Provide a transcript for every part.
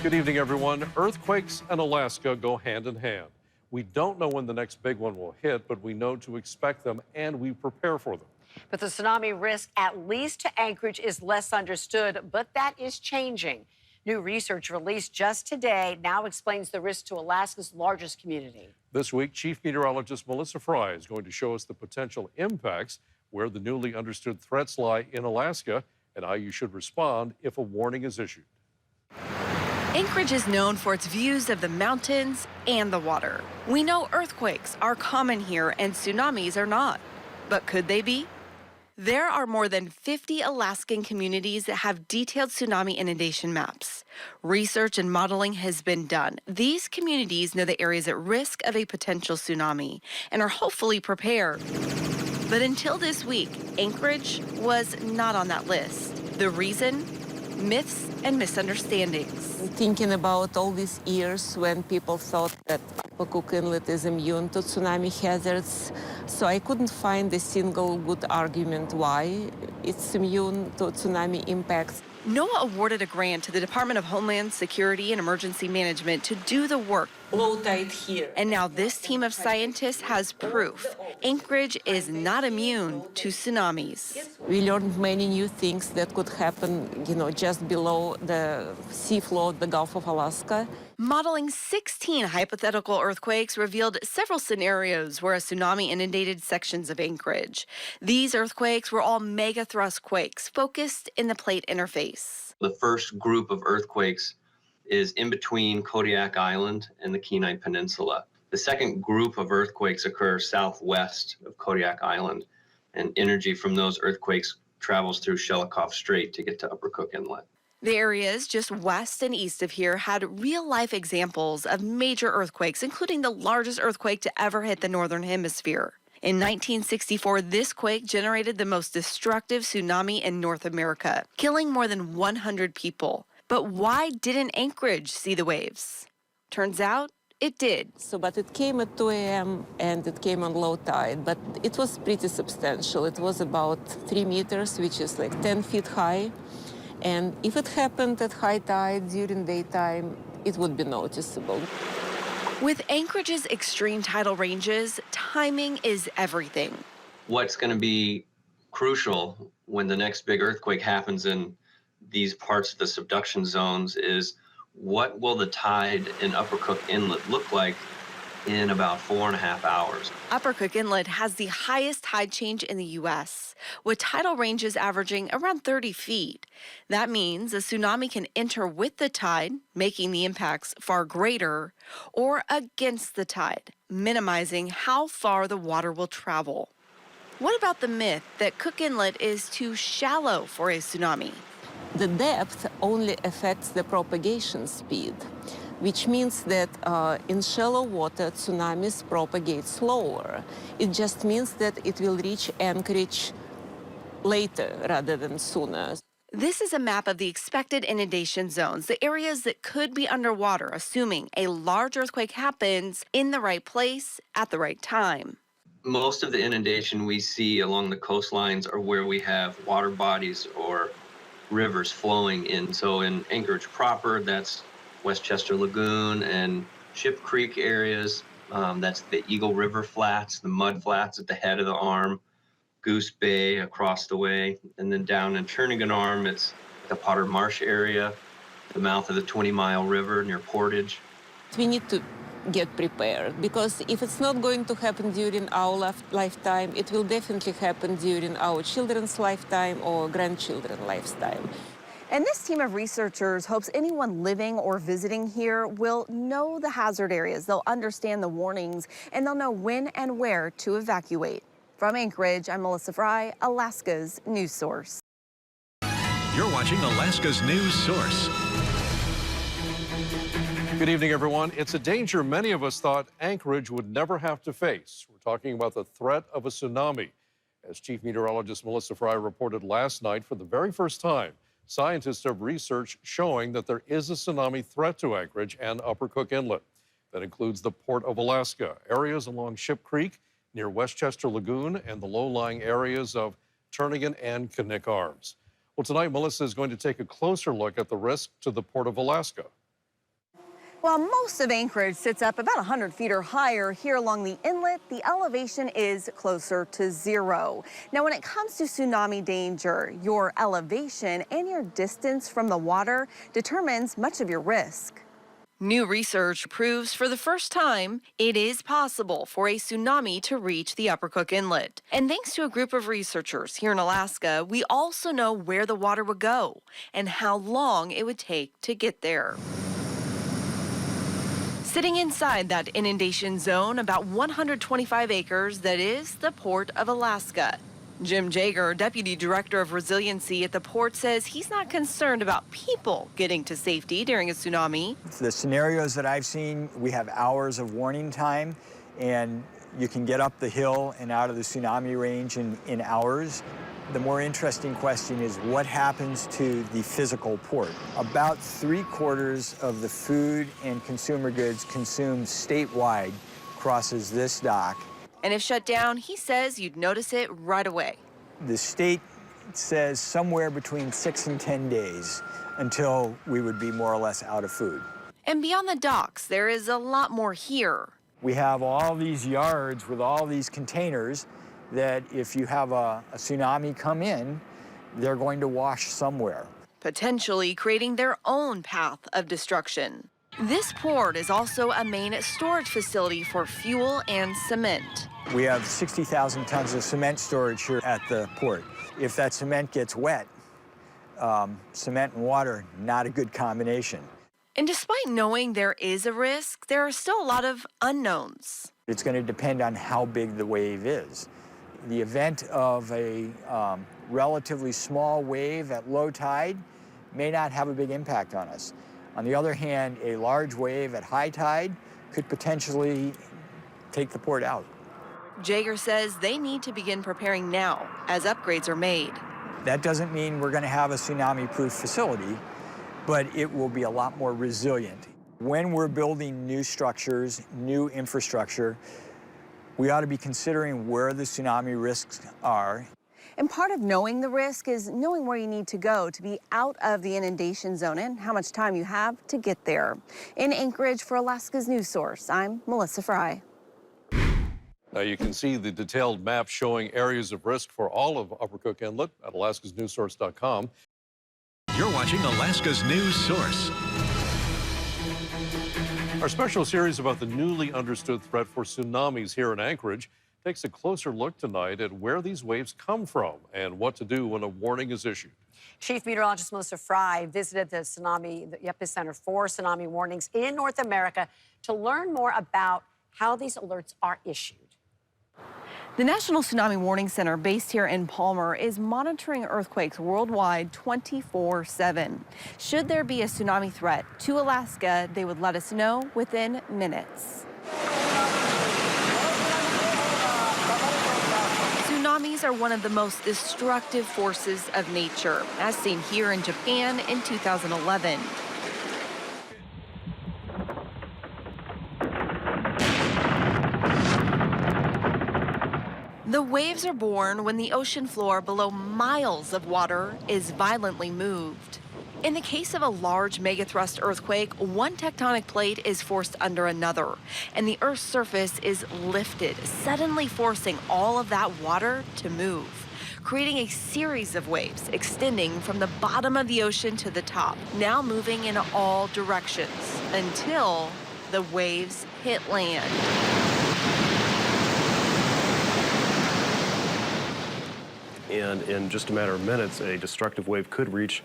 Good evening, everyone. Earthquakes and Alaska go hand in hand. We don't know when the next big one will hit, but we know to expect them and we prepare for them. But the tsunami risk, at least to Anchorage, is less understood, but that is changing. New research released just today now explains the risk to Alaska's largest community. This week, Chief Meteorologist Melissa Fry is going to show us the potential impacts, where the newly understood threats lie in Alaska, and how you should respond if a warning is issued. Anchorage is known for its views of the mountains and the water. We know earthquakes are common here and tsunamis are not. But could they be? There are more than 50 Alaskan communities that have detailed tsunami inundation maps. Research and modeling has been done. These communities know the areas at risk of a potential tsunami and are hopefully prepared. But until this week, Anchorage was not on that list. The reason? Myths and misunderstandings. Thinking about all these years when people thought that Upper Cook Inlet is immune to tsunami hazards, so I couldn't find a single good argument why it's immune to tsunami impacts. NOAA awarded a grant to the Department of Homeland Security and Emergency Management to do the work. Low tide here. And now this team of scientists has proof Anchorage is not immune to tsunamis. We learned many new things that could happen, just below the seafloor of the Gulf of Alaska. Modeling 16 hypothetical earthquakes revealed several scenarios where a tsunami inundated sections of Anchorage. These earthquakes were all megathrust quakes focused in the plate interface. The first group of earthquakes is in between Kodiak Island and the Kenai Peninsula. The second group of earthquakes occur southwest of Kodiak Island, and energy from those earthquakes travels through Shelikof Strait to get to Upper Cook Inlet. The areas just west and east of here had real-life examples of major earthquakes, including the largest earthquake to ever hit the Northern Hemisphere. In 1964, this quake generated the most destructive tsunami in North America, killing more than 100 people. But why didn't Anchorage see the waves? Turns out it did. But it came at 2 a.m. and it came on low tide, but it was pretty substantial. It was about 3 meters, which is like 10 feet high. And if it happened at high tide during daytime, it would be noticeable. With Anchorage's extreme tidal ranges, timing is everything. What's going to be crucial when the next big earthquake happens in these parts of the subduction zones is what will the tide in Upper Cook Inlet look like in about 4.5 hours. Upper Cook Inlet has the highest tide change in the U.S., with tidal ranges averaging around 30 feet. That means a tsunami can enter with the tide, making the impacts far greater, or against the tide, minimizing how far the water will travel. What about the myth that Cook Inlet is too shallow for a tsunami? The depth only affects the propagation speed, which means that in shallow water, tsunamis propagate slower. It just means that it will reach Anchorage later rather than sooner. This is a map of the expected inundation zones, the areas that could be underwater, assuming a large earthquake happens in the right place at the right time. Most of the inundation we see along the coastlines are where we have water bodies or rivers flowing in. So in Anchorage proper, that's Westchester Lagoon and Ship Creek areas. That's the Eagle River flats, the mud flats at the head of the arm, Goose Bay across the way, and then down in Jernigan Arm, it's the Potter Marsh area, the mouth of the 20-mile river near Portage. We need to get prepared, because if it's not going to happen during our lifetime, it will definitely happen during our children's lifetime or grandchildren's lifetime. And this team of researchers hopes anyone living or visiting here will know the hazard areas. They'll understand the warnings, and they'll know when and where to evacuate. From Anchorage, I'm Melissa Fry, Alaska's news source. You're watching Alaska's news source. Good evening, everyone. It's a danger many of us thought Anchorage would never have to face. We're talking about the threat of a tsunami. As Chief Meteorologist Melissa Fry reported last night, for the very first time, scientists have research showing that there is a tsunami threat to Anchorage and Upper Cook Inlet. That includes the Port of Alaska, areas along Ship Creek, near Westchester Lagoon, and the low-lying areas of Jernigan and Knik Arms. Well, tonight, Melissa is going to take a closer look at the risk to the Port of Alaska. While most of Anchorage sits up about 100 feet or higher, here along the inlet, the elevation is closer to zero. Now, when it comes to tsunami danger, your elevation and your distance from the water determines much of your risk. New research proves for the first time it is possible for a tsunami to reach the Upper Cook Inlet. And thanks to a group of researchers here in Alaska, we also know where the water would go and how long it would take to get there. Sitting inside that inundation zone, about 125 acres, that is the Port of Alaska. Jim Jager, Deputy Director of Resiliency at the port, says he's not concerned about people getting to safety during a tsunami. The scenarios that I've seen, we have hours of warning time, and you can get up the hill and out of the tsunami range in hours. The more interesting question is what happens to the physical port. About 3/4 of the food and consumer goods consumed statewide crosses this dock. And if shut down, he says you'd notice it right away. The state says somewhere between 6 and 10 days until we would be more or less out of food. And beyond the docks, there is a lot more here. We have all these yards with all these containers that if you have a tsunami come in, they're going to wash somewhere. Potentially creating their own path of destruction. This port is also a main storage facility for fuel and cement. We have 60,000 tons of cement storage here at the port. If that cement gets wet, cement and water, not a good combination. And despite knowing there is a risk, there are still a lot of unknowns. It's going to depend on how big the wave is. The event of a relatively small wave at low tide may not have a big impact on us. On the other hand, a large wave at high tide could potentially take the port out. Jager says they need to begin preparing now as upgrades are made. That doesn't mean we're going to have a tsunami-proof facility, but it will be a lot more resilient. When we're building new structures, new infrastructure, we ought to be considering where the tsunami risks are. And part of knowing the risk is knowing where you need to go to be out of the inundation zone and how much time you have to get there. In Anchorage for Alaska's News Source, I'm Melissa Fry. Now you can see the detailed map showing areas of risk for all of Upper Cook Inlet at alaskasnewssource.com. You're watching Alaska's News Source. Our special series about the newly understood threat for tsunamis here in Anchorage takes a closer look tonight at where these waves come from and what to do when a warning is issued. Chief Meteorologist Melissa Fry visited the epicenter for tsunami warnings in North America to learn more about how these alerts are issued. The National Tsunami Warning Center, based here in Palmer, is monitoring earthquakes worldwide 24/7. Should there be a tsunami threat to Alaska, they would let us know within minutes. Tsunamis are one of the most destructive forces of nature, as seen here in Japan in 2011. The waves are born when the ocean floor below miles of water is violently moved. In the case of a large megathrust earthquake, one tectonic plate is forced under another, and the Earth's surface is lifted, suddenly forcing all of that water to move, creating a series of waves extending from the bottom of the ocean to the top, now moving in all directions until the waves hit land. And in just a matter of minutes, a destructive wave could reach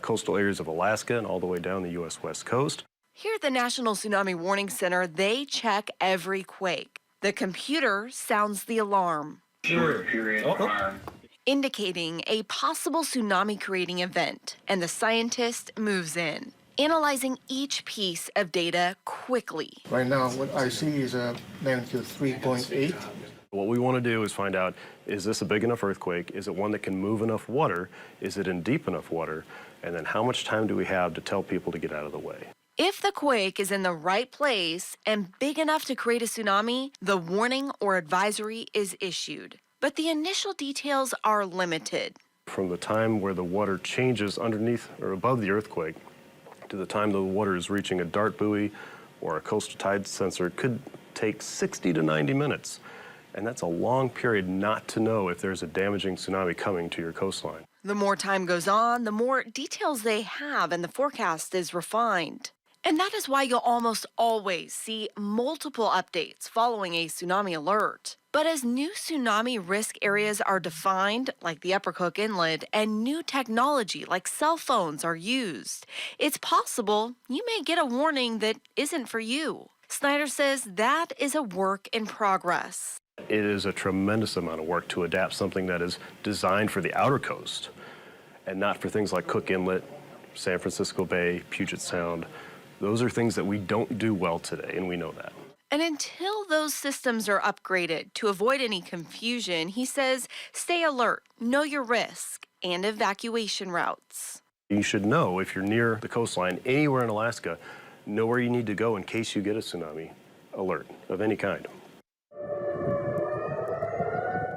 coastal areas of Alaska and all the way down the U.S. West Coast. Here at the National Tsunami Warning Center, they check every quake. The computer sounds the alarm, indicating a possible tsunami-creating event, and the scientist moves in, analyzing each piece of data quickly. Right now, what I see is a magnitude 3.8. What we want to do is find out, is this a big enough earthquake? Is it one that can move enough water? Is it in deep enough water? And then how much time do we have to tell people to get out of the way? If the quake is in the right place and big enough to create a tsunami, the warning or advisory is issued. But the initial details are limited. From the time where the water changes underneath or above the earthquake to the time the water is reaching a dart buoy or a coastal tide sensor could take 60 to 90 minutes. And that's a long period not to know if there's a damaging tsunami coming to your coastline. The more time goes on, the more details they have and the forecast is refined. And that is why you'll almost always see multiple updates following a tsunami alert. But as new tsunami risk areas are defined, like the Upper Cook Inlet, and new technology like cell phones are used, it's possible you may get a warning that isn't for you. Snyder says that is a work in progress. It is a tremendous amount of work to adapt something that is designed for the outer coast and not for things like Cook Inlet, San Francisco Bay, Puget Sound. Those are things that we don't do well today, and we know that. And until those systems are upgraded to avoid any confusion, he says stay alert, know your risk, and evacuation routes. You should know if you're near the coastline anywhere in Alaska, know where you need to go in case you get a tsunami alert of any kind.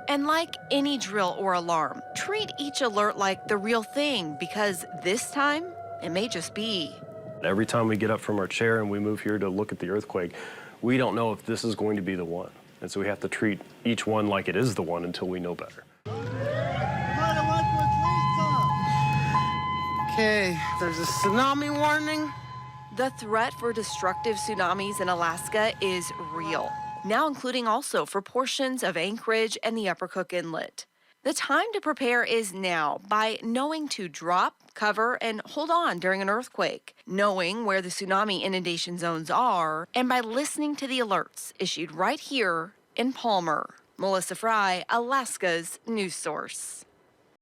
And like any drill or alarm, treat each alert like the real thing, because this time it may just be. Every time we get up from our chair and we move here to look at the earthquake, we don't know if this is going to be the one. And so we have to treat each one like it is the one until we know better. Okay, there's a tsunami warning. The threat for destructive tsunamis in Alaska is real, now including also for portions of Anchorage and the Upper Cook Inlet. The time to prepare is now by knowing to drop, cover, and hold on during an earthquake, knowing where the tsunami inundation zones are, and by listening to the alerts issued right here in Palmer. Melissa Fry, Alaska's news source.